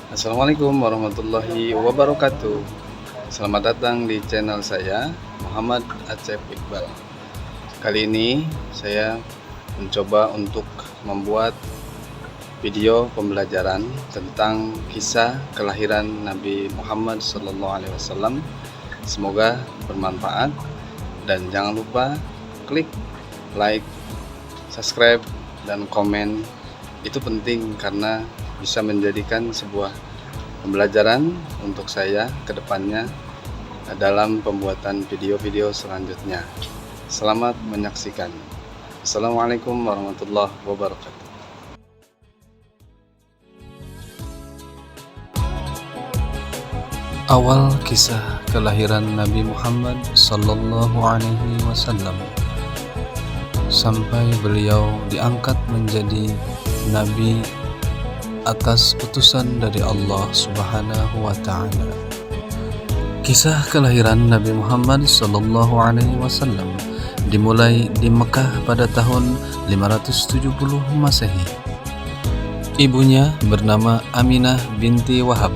Assalamualaikum warahmatullahi wabarakatuh. Selamat datang di channel saya, Muhammad Acep Iqbal. Kali ini saya mencoba untuk membuat video pembelajaran tentang kisah kelahiran Nabi Muhammad SAW. Semoga bermanfaat dan jangan lupa klik like, subscribe, dan komen. Itu penting karena bisa menjadikan sebuah pembelajaran untuk saya ke depannya dalam pembuatan video-video selanjutnya. Selamat menyaksikan. Assalamualaikum warahmatullahi wabarakatuh. Awal kisah kelahiran Nabi Muhammad sallallahu alaihi wasallam sampai beliau diangkat menjadi nabi atas utusan dari Allah Subhanahu wa taala. Kisah kelahiran Nabi Muhammad sallallahu alaihi wasallam dimulai di Mekah pada tahun 570 Masehi. Ibunya bernama Aminah binti Wahab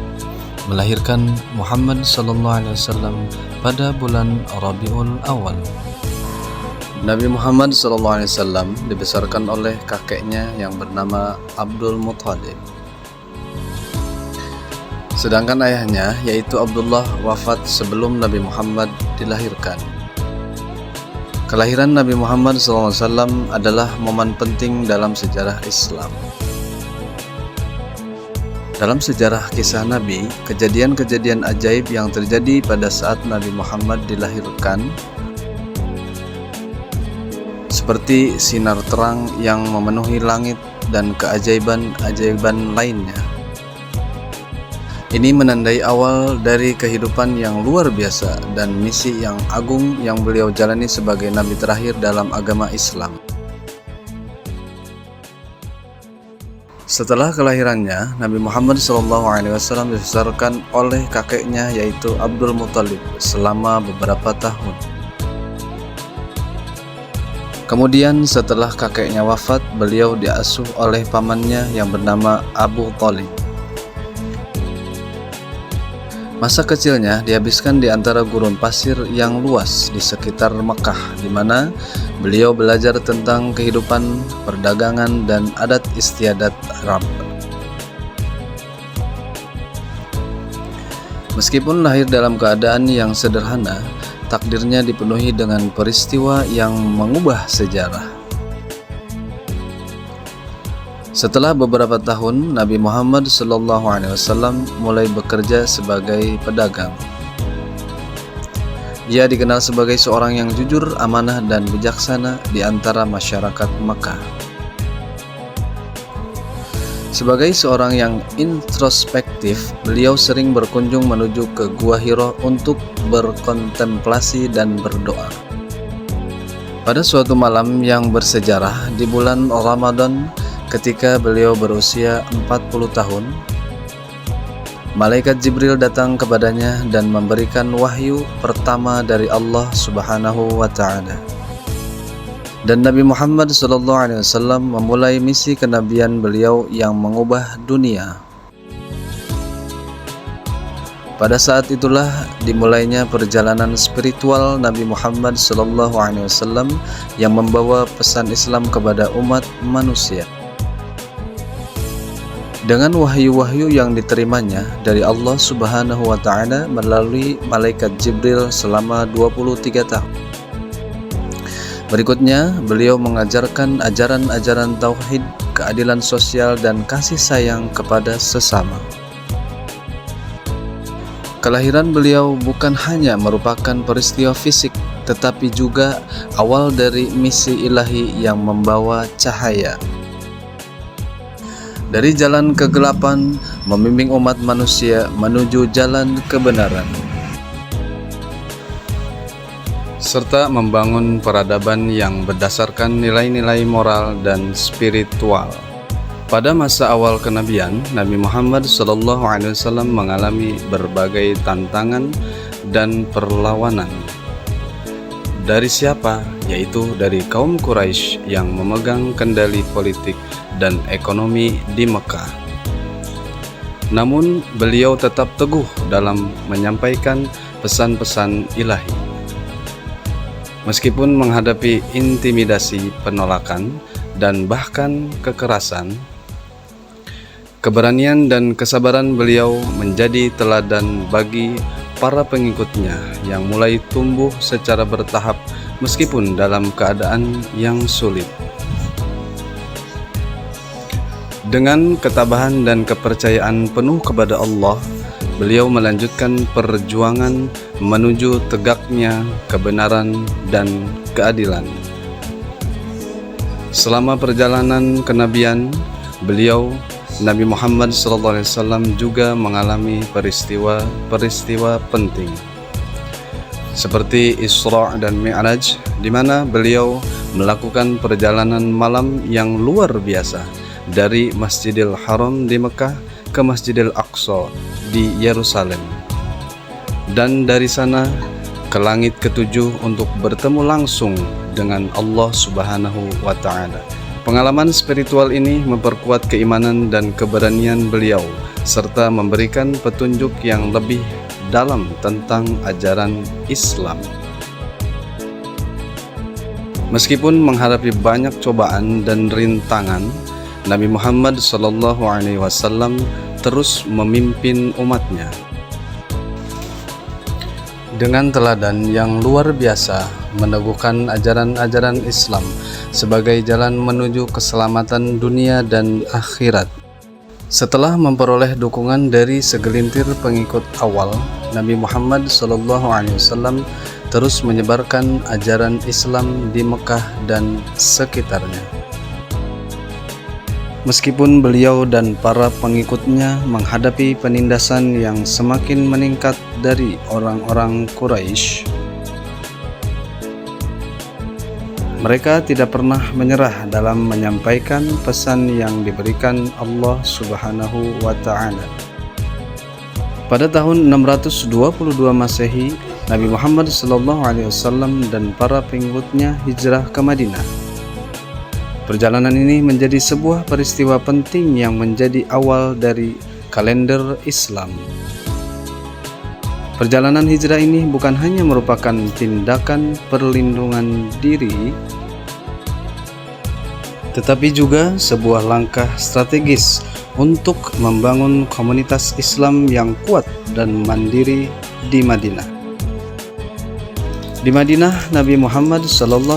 melahirkan Muhammad sallallahu alaihi wasallam pada bulan Rabiul Awal. Nabi Muhammad SAW dibesarkan oleh kakeknya yang bernama Abdul Muthalib. Sedangkan ayahnya yaitu Abdullah wafat sebelum Nabi Muhammad dilahirkan. Kelahiran Nabi Muhammad SAW adalah momen penting dalam sejarah Islam. Dalam sejarah kisah Nabi, kejadian-kejadian ajaib yang terjadi pada saat Nabi Muhammad dilahirkan seperti sinar terang yang memenuhi langit dan keajaiban-ajaiban lainnya. Ini menandai awal dari kehidupan yang luar biasa dan misi yang agung yang beliau jalani sebagai nabi terakhir dalam agama Islam. Setelah kelahirannya, Nabi Muhammad SAW dibesarkan oleh kakeknya yaitu Abdul Muthalib selama beberapa tahun. Kemudian setelah kakeknya wafat, beliau diasuh oleh pamannya yang bernama Abu Thalib. Masa kecilnya dihabiskan di antara gurun pasir yang luas di sekitar Mekah, di mana beliau belajar tentang kehidupan, perdagangan, dan adat istiadat Arab. Meskipun lahir dalam keadaan yang sederhana, takdirnya dipenuhi dengan peristiwa yang mengubah sejarah. Setelah beberapa tahun, Nabi Muhammad SAW mulai bekerja sebagai pedagang. Ia dikenal sebagai seorang yang jujur, amanah, dan bijaksana di antara masyarakat Makkah. Sebagai seorang yang introspektif, beliau sering berkunjung menuju ke Gua Hiro untuk berkontemplasi dan berdoa. Pada suatu malam yang bersejarah di bulan Ramadan, ketika beliau berusia 40 tahun, malaikat Jibril datang kepadanya dan memberikan wahyu pertama dari Allah Subhanahu wa taala. Dan Nabi Muhammad SAW memulai misi kenabian beliau yang mengubah dunia. Pada saat itulah dimulainya perjalanan spiritual Nabi Muhammad SAW yang membawa pesan Islam kepada umat manusia. Dengan wahyu-wahyu yang diterimanya dari Allah Subhanahu wa taala melalui malaikat Jibril selama 23 tahun. Berikutnya, beliau mengajarkan ajaran-ajaran tauhid, keadilan sosial, dan kasih sayang kepada sesama. Kelahiran beliau bukan hanya merupakan peristiwa fisik, tetapi juga awal dari misi ilahi yang membawa cahaya. Dari jalan kegelapan, membimbing umat manusia menuju jalan kebenaran, serta membangun peradaban yang berdasarkan nilai-nilai moral dan spiritual. Pada masa awal kenabian, Nabi Muhammad SAW mengalami berbagai tantangan dan perlawanan. Dari siapa? Yaitu dari kaum Quraisy yang memegang kendali politik dan ekonomi di Mekah. Namun beliau tetap teguh dalam menyampaikan pesan-pesan ilahi. Meskipun menghadapi intimidasi, penolakan, dan bahkan kekerasan, keberanian dan kesabaran beliau menjadi teladan bagi para pengikutnya yang mulai tumbuh secara bertahap meskipun dalam keadaan yang sulit. Dengan ketabahan dan kepercayaan penuh kepada Allah, beliau melanjutkan perjuangan menuju tegaknya kebenaran dan keadilan. Selama perjalanan kenabian, beliau Nabi Muhammad SAW juga mengalami peristiwa-peristiwa penting seperti Isra dan Mi'raj, di mana beliau melakukan perjalanan malam yang luar biasa dari Masjidil Haram di Mekah ke Masjidil Aqsa di Yerusalem, dan dari sana ke langit ketujuh untuk bertemu langsung dengan Allah Subhanahu wa Ta'ala. Pengalaman spiritual ini memperkuat keimanan dan keberanian beliau serta memberikan petunjuk yang lebih dalam tentang ajaran Islam. Meskipun menghadapi banyak cobaan dan rintangan, Nabi Muhammad SAW terus memimpin umatnya dengan teladan yang luar biasa, meneguhkan ajaran-ajaran Islam sebagai jalan menuju keselamatan dunia dan akhirat. Setelah memperoleh dukungan dari segelintir pengikut awal, Nabi Muhammad SAW terus menyebarkan ajaran Islam di Mekah dan sekitarnya. Meskipun beliau dan para pengikutnya menghadapi penindasan yang semakin meningkat dari orang-orang Quraisy, mereka tidak pernah menyerah dalam menyampaikan pesan yang diberikan Allah Subhanahu wa Ta'ala. Pada tahun 622 Masehi, Nabi Muhammad SAW dan para pengikutnya hijrah ke Madinah. Perjalanan ini menjadi sebuah peristiwa penting yang menjadi awal dari kalender Islam. Perjalanan hijrah ini bukan hanya merupakan tindakan perlindungan diri, tetapi juga sebuah langkah strategis untuk membangun komunitas Islam yang kuat dan mandiri di Madinah. Di Madinah, Nabi Muhammad SAW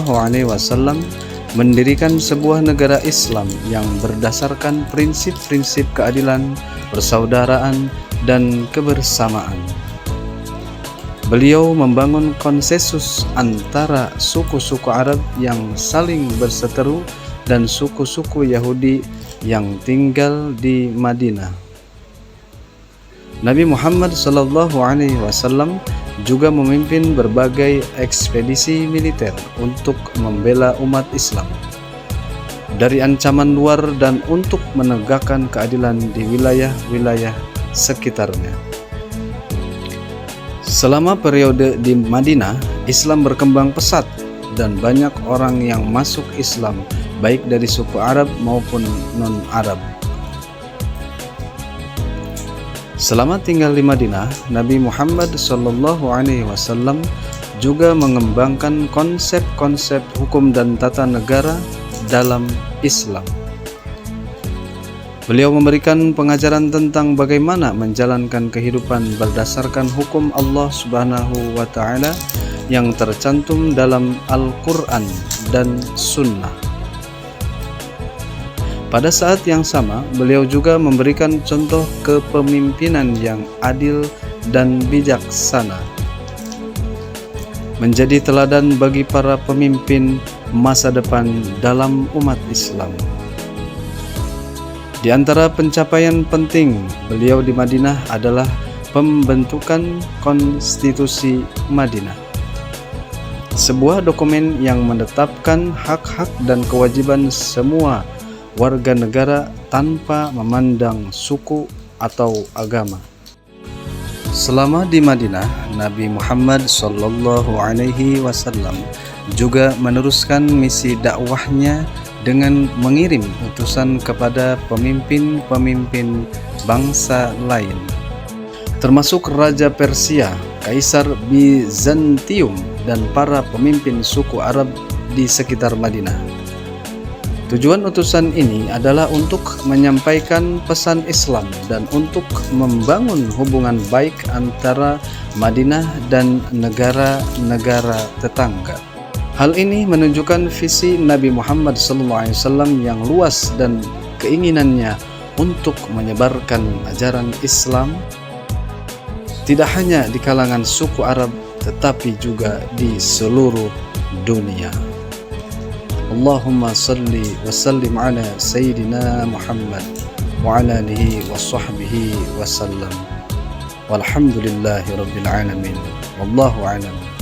mendirikan sebuah negara Islam yang berdasarkan prinsip-prinsip keadilan, persaudaraan, dan kebersamaan. Beliau membangun konsensus antara suku-suku Arab yang saling berseteru dan suku-suku Yahudi yang tinggal di Madinah. Nabi Muhammad SAW juga memimpin berbagai ekspedisi militer untuk membela umat Islam dari ancaman luar dan untuk menegakkan keadilan di wilayah-wilayah sekitarnya. Selama periode di Madinah, Islam berkembang pesat dan banyak orang yang masuk Islam, baik dari suku Arab maupun non-Arab. Selama tinggal di Madinah, Nabi Muhammad SAW juga mengembangkan konsep-konsep hukum dan tata negara dalam Islam. Beliau memberikan pengajaran tentang bagaimana menjalankan kehidupan berdasarkan hukum Allah Subhanahu wa Ta'ala yang tercantum dalam Al-Quran dan Sunnah. Pada saat yang sama, beliau juga memberikan contoh kepemimpinan yang adil dan bijaksana, menjadi teladan bagi para pemimpin masa depan dalam umat Islam. Di antara pencapaian penting beliau di Madinah adalah pembentukan Konstitusi Madinah, sebuah dokumen yang menetapkan hak-hak dan kewajiban semua warga negara tanpa memandang suku atau agama. Selama di Madinah, Nabi Muhammad SAW juga meneruskan misi dakwahnya dengan mengirim utusan kepada pemimpin-pemimpin bangsa lain, termasuk Raja Persia, Kaisar Bizantium, dan para pemimpin suku Arab di sekitar Madinah. Tujuan utusan ini adalah untuk menyampaikan pesan Islam dan untuk membangun hubungan baik antara Madinah dan negara-negara tetangga. Hal ini menunjukkan visi Nabi Muhammad SAW yang luas dan keinginannya untuk menyebarkan ajaran Islam tidak hanya di kalangan suku Arab tetapi juga di seluruh dunia. Allahumma salli wa sallim ala Sayyidina Muhammad wa ala alihi wa sahbihi wa sallam. Walhamdulillahi rabbil alamin. Wallahu a'lam.